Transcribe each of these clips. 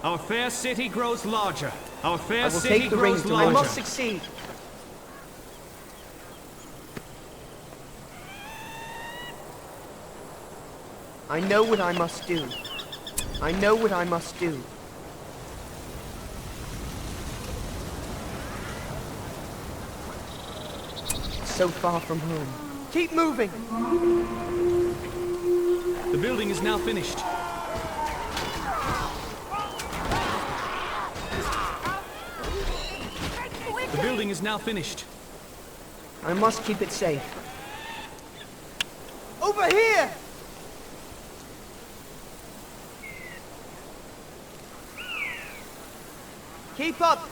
Our fair city grows larger. Our fair I will city take the grows reins. larger. I must succeed. I know what I must do. I know what I must do. So far from home. Keep moving! The building is now finished. The building is now finished. I must keep it safe. Over here! Keep up!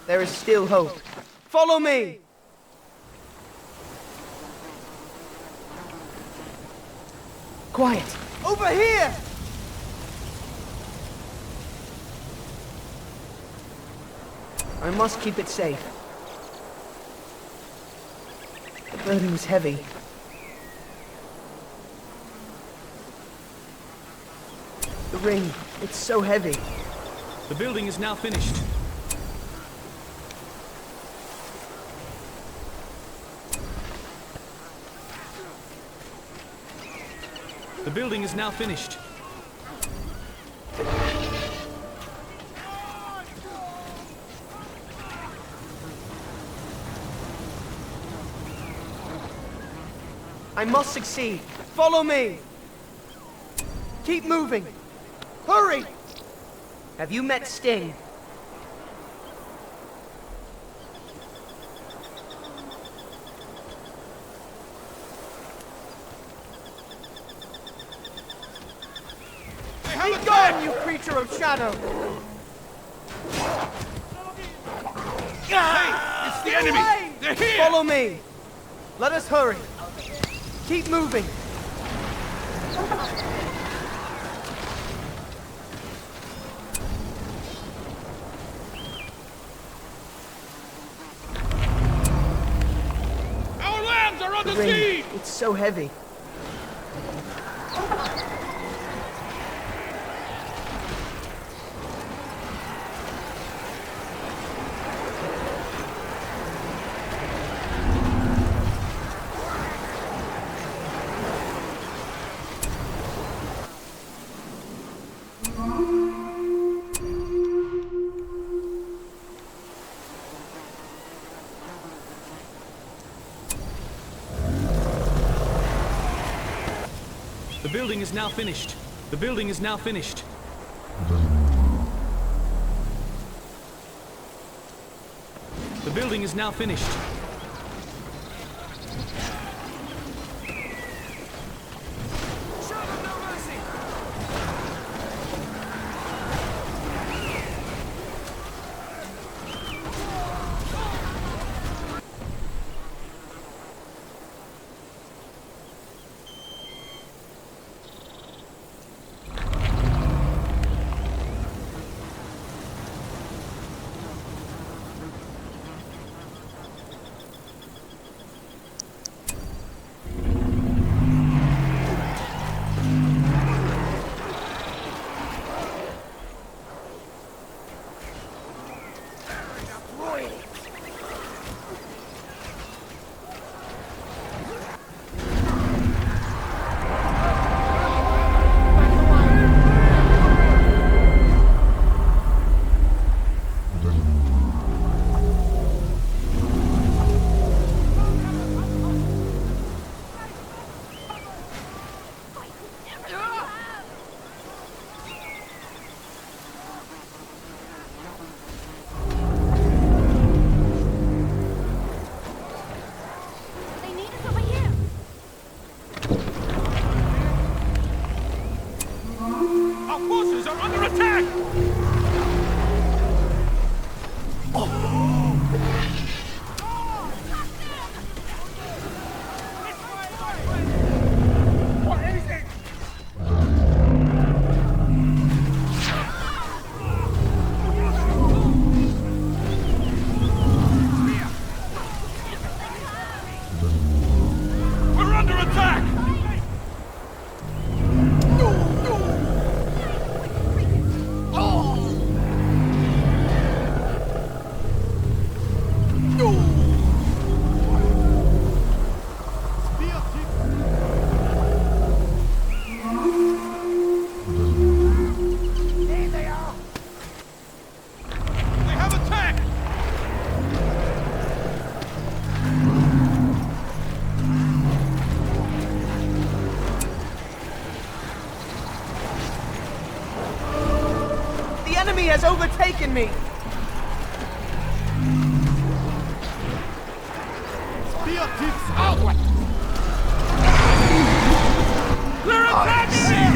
There is still hope. Follow me! Quiet! Over here! I must keep it safe. The burden is heavy. The ring, it's so heavy. The building is now finished. The building is now finished. I must succeed. Follow me. Keep moving. Hurry! Have you met Sting? Be gone, you creature of shadow! Hey, it's the enemy! Away! They're here! Follow me. Let us hurry. Keep moving. Our lambs are on the The ring, siege! it's so heavy. The building is now finished. The building is now finished. The building is now finished. has overtaken me! Outward! Clear attack here!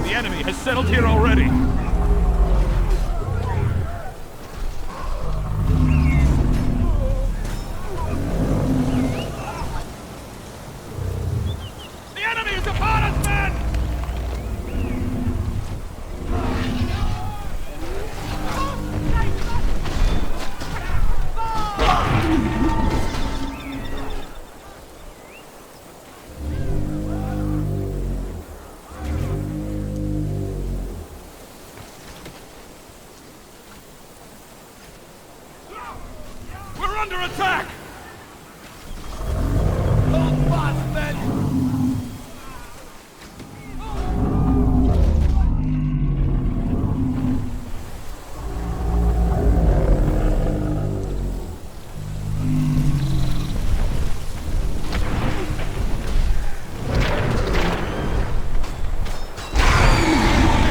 The enemy has settled here already. The enemy is upon us, men! We're under attack! Hold fast, men!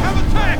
Have attack!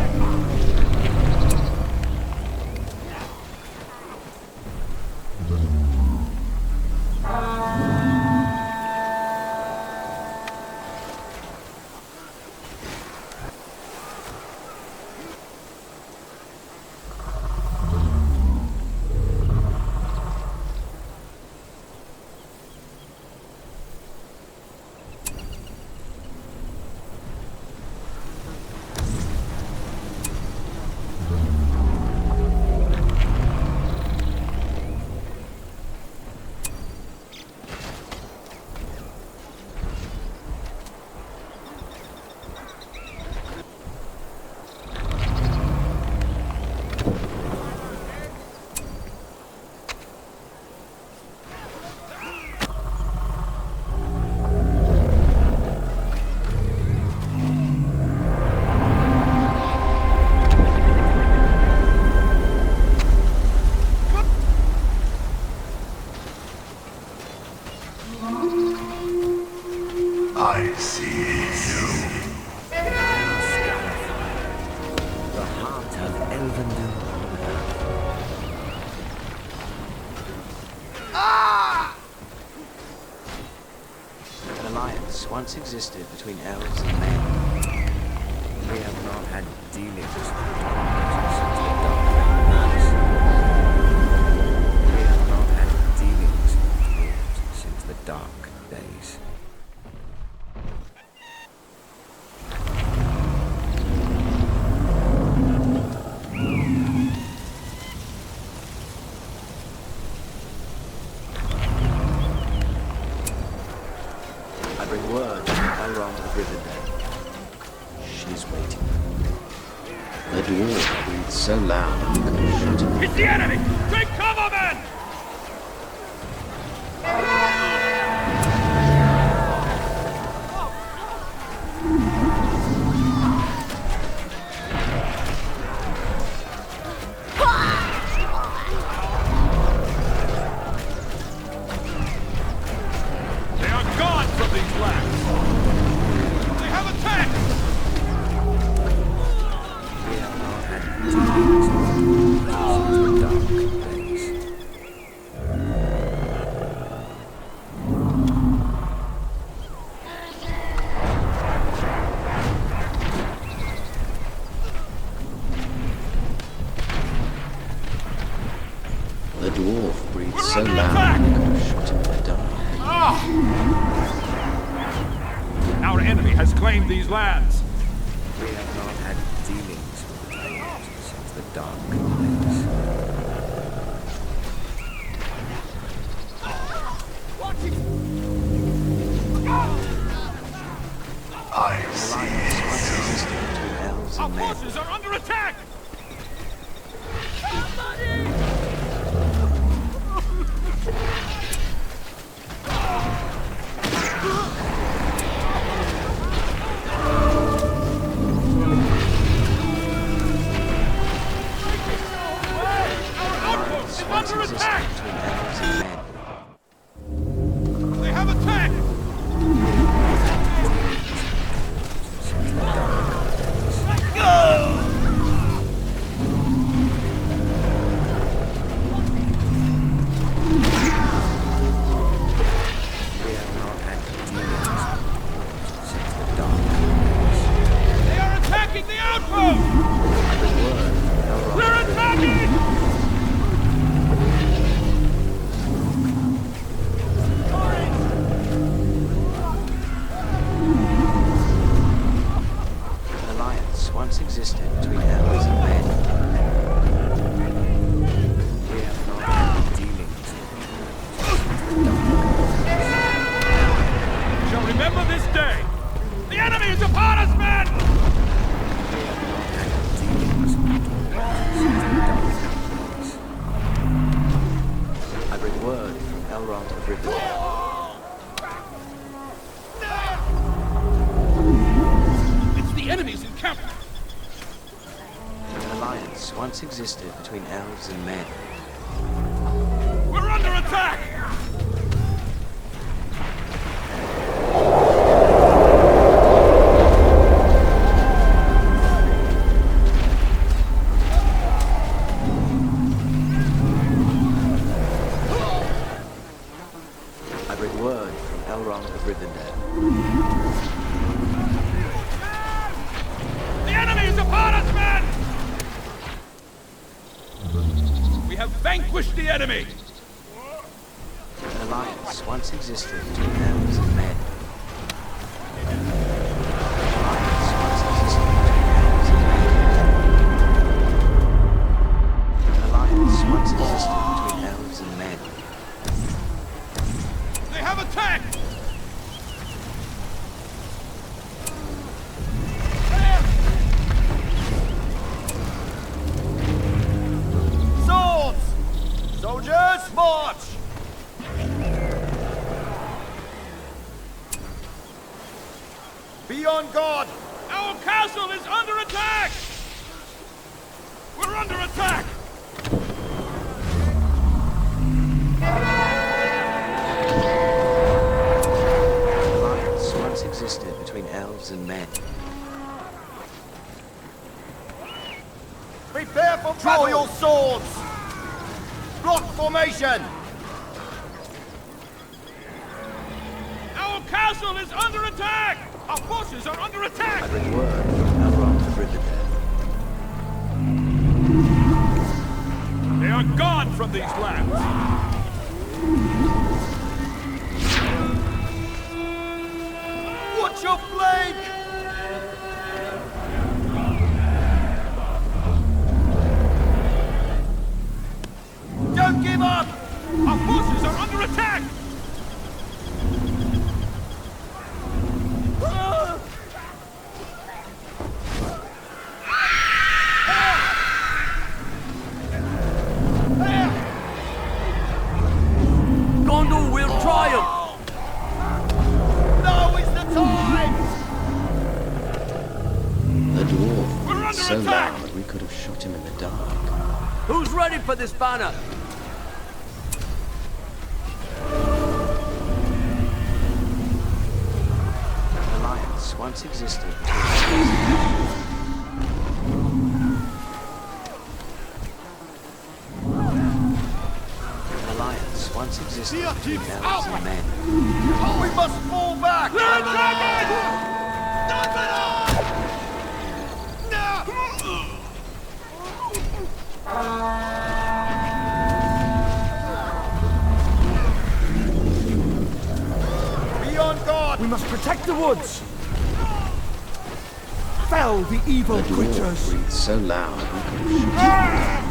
I see you. The heart of Elvendale. An alliance once existed between elves and men. We have not had dealings with the dark since the dark days. We have not had dealings with dwarves since the dark days. I bring word how wrong the Rivendell. She's waiting. The dwarf breathes so loud you can shoot him. It's the enemy! Take cover, men! They are gone from these lands! They have attacked! We have not had dealings with dwarves since the dark days. The dwarf breathes We're so under loud attack! you can shoot him in the dark. Our enemy has claimed these lands! We have not had dealings with the dwarves since the dark days. I see Alliance once existed between elves Our and men. forces are under attack! Our outpost is Once under existed attack! between elves and men. Remember this day! The enemy is upon us, men! I bring word from Elrond of Rivendell. It's the enemy's encampment! An alliance once existed between elves and men. We're under attack! I bring word from Elrond of Rivendell. The enemy is upon us, men! We have vanquished the enemy! An alliance once existed between elves and men. An alliance once existed between elves and men. An alliance once existed between elves and men. They have attacked! Swords! Soldiers, march! Be on guard! Our castle is under attack! We're under attack! An alliance once existed between elves and men. Prepare for battle! Draw your swords! Block formation! Our castle is under attack! Our forces are under I attack! bring word from Elrond of Rivendell. They are gone from these lands! Watch your flank! Don't give up! Our forces are under attack! Gondor will triumph! Now is the time! The We're dwarf under was so attack! loud we could have shot him in the dark. Who's ready for this banner? An alliance once existed between elves and men. An alliance once existed between elves and men. We must fall back! They're coming! Be on guard! We must protect the woods! Fell the evil The dwarf creatures! breathed so loud we could have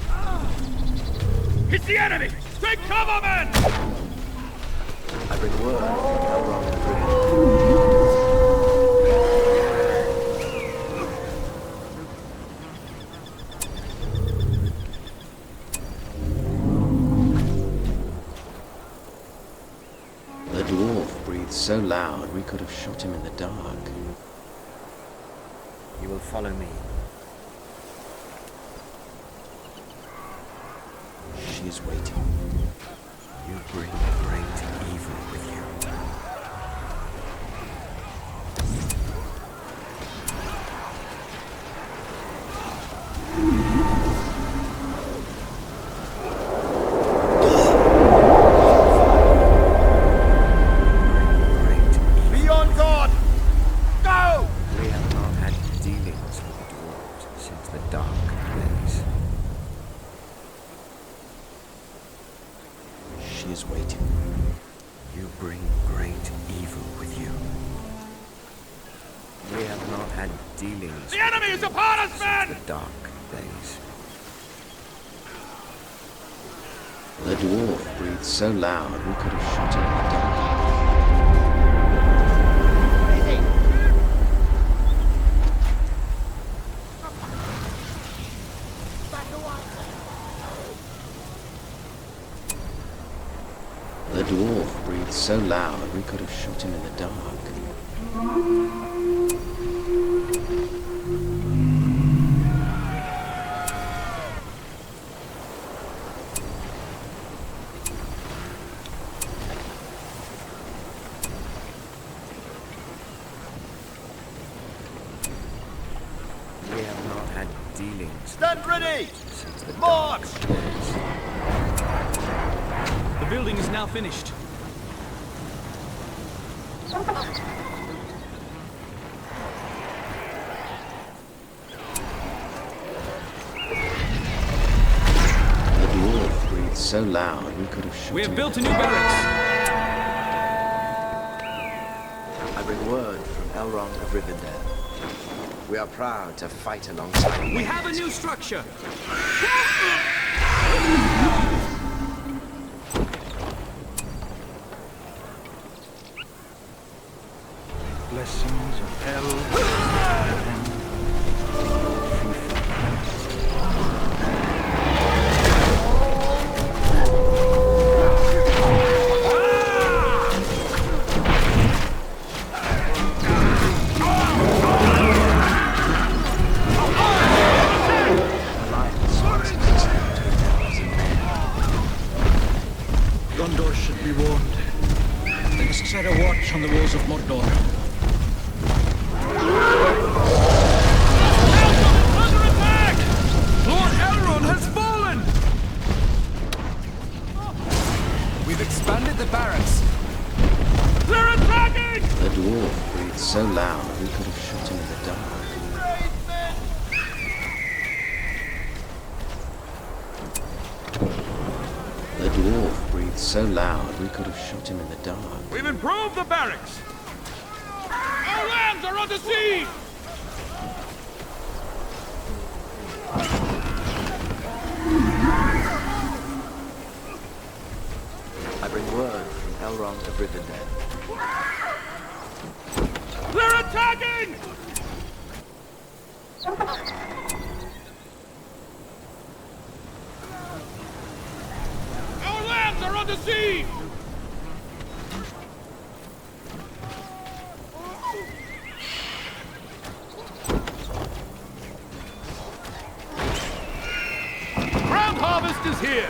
shot him. It's the enemy! Take cover, men! I bring word from Elrond of Rivendell. The dwarf breathed so loud we could have shot him in the dark. You will follow me. She is waiting. You bring great evil with you. Be on guard! Go! We have not had dealings with dwarves since the dark days. She is waiting. You bring great evil with you. We have not had dealings The enemy is upon us, since men! the dark days. The dwarf breathed so loud we could have shot him in the dark. in the dark. We have not had dealings Stand ready! since the March! dark days. The building is now finished. The dwarf breathed so loud we could have shot We have him. built a new barracks. I bring word from Elrond of Rivendell. We are proud to fight alongside We have a new structure. Blessings of Elves. alliance once existed between elves and men. Gondor should be warned. They must set a watch on the walls of Mordor. Under attack! Lord Elrond has fallen! We've expanded the barracks. They're attacking! The dwarf breathed so loud we could have shot him in the dark. The dwarf breathed so loud we could have shot him in the dark. We've improved the barracks! Our lands are under siege! I bring word from Elrond of Rivendell. They're attacking! Our lands are under siege! Ground harvest is here!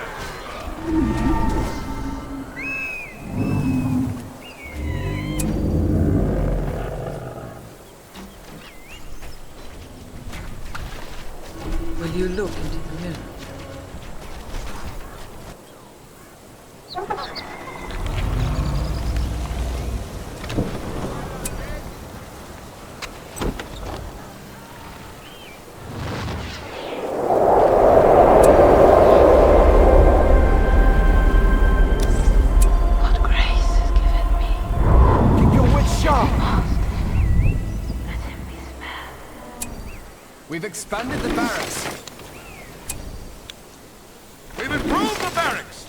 Will you look into the mirror? What grace has given me. Keep your wits sharp! Let him be spared. We've expanded the barracks. We've improved the barracks!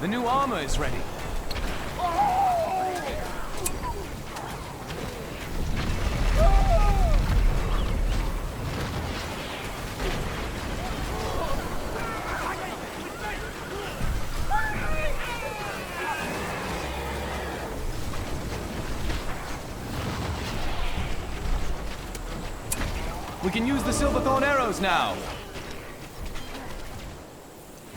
The new armor is ready. We can use the Silverthorn arrows now.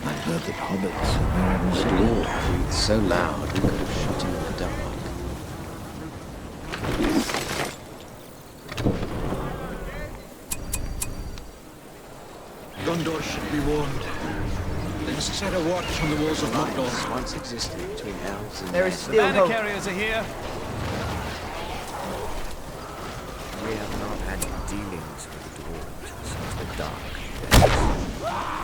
I heard that hobbits are The dwarf breathed so loud we could have shot him in the dark. Gondor should be warned. They must set a watch on the walls of Alliance Mordor. once existed between elves and There men. is The still banner hope. carriers are here. We have not had dealings with the dwarves since the dark days.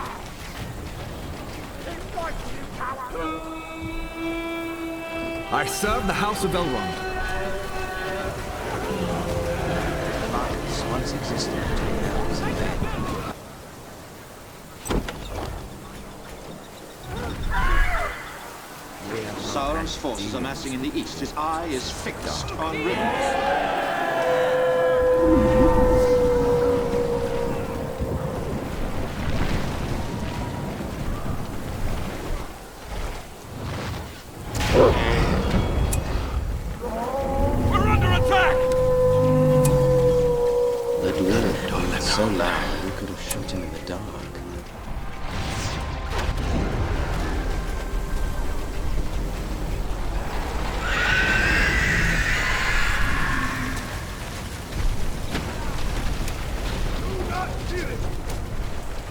I serve the House of Elrond. Alliance once existed between elves and men. Sauron's forces amassing in the east. His eye is fixed on Rivendell. We're under attack! The dwarf was so loud we could have shot him in the dark.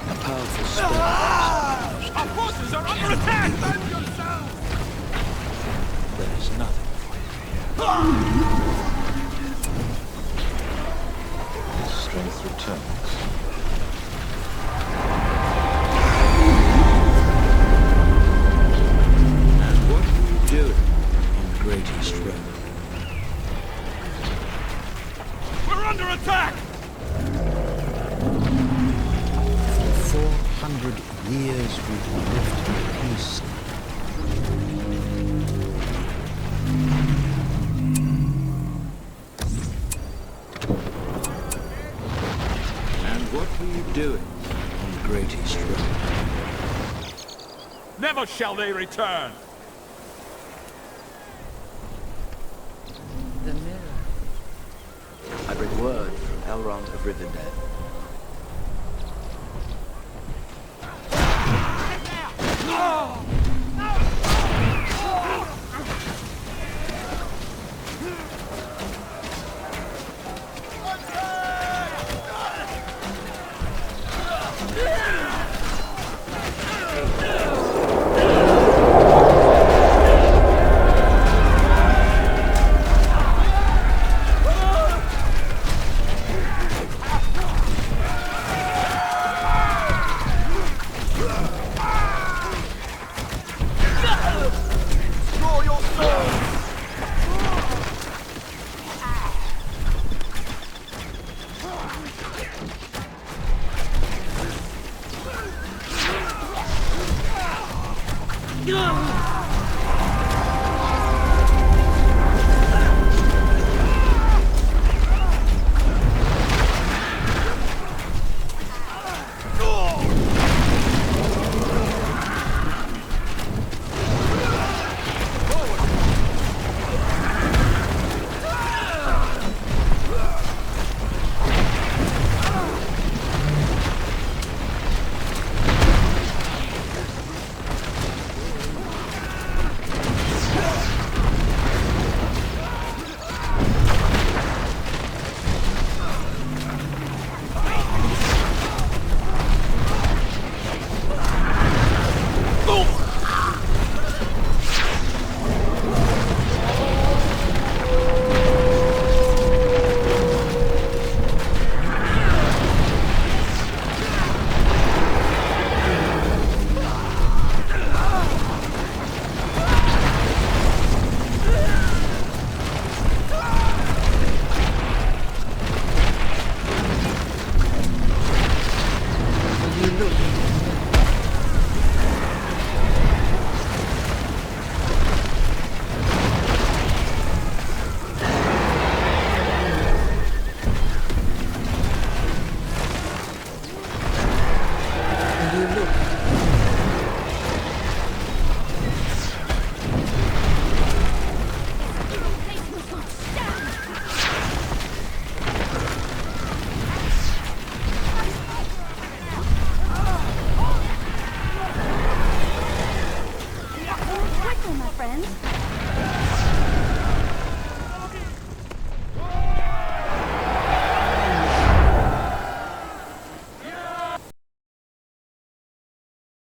A powerful spell. Our forces are under attack! There is nothing for you. His strength returns. And what will you do on the Great East Road? We're under attack! For 400 years we've lived in peace. And what were you doing on the Great East Road? Never shall they return! The mirror. I bring word from Elrond of Rivendell. Quickly, my friends.